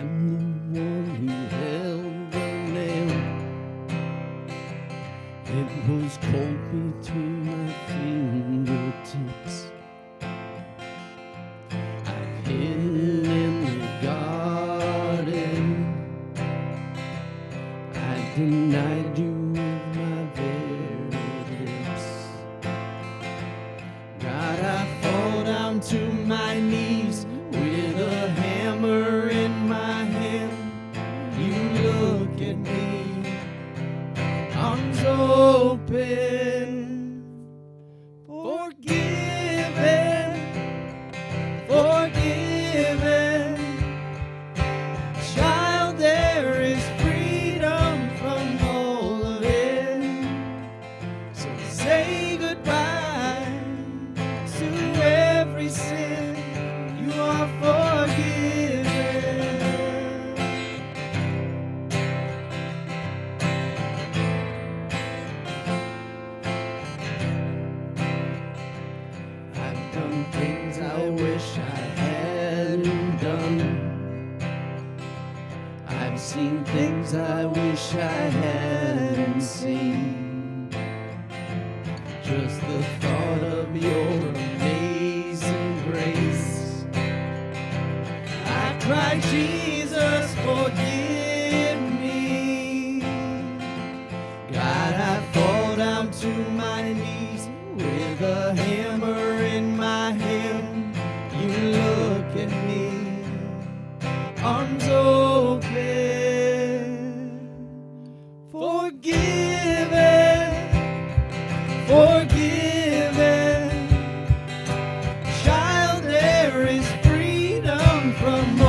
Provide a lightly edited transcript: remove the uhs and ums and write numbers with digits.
I'm the one who held the nail. It was cold between my fingertips. I've hidden in the garden. I denied you with my very lips. God, I fall down to my knees with a hammer in my hand. You look at me, arms open, forgiven, forgiven. Child, there is freedom from all of it. So say goodbye to every sin. You are forgiven. I've done things I wish I hadn't done. I've seen things I wish I hadn't seen. Just the thought of your amazing grace. I cry, Jesus, forgive me. God, I fall down to my knees with a hammer in my hand. You look at me, arms open, forgiven, forgiven. Child, there is freedom from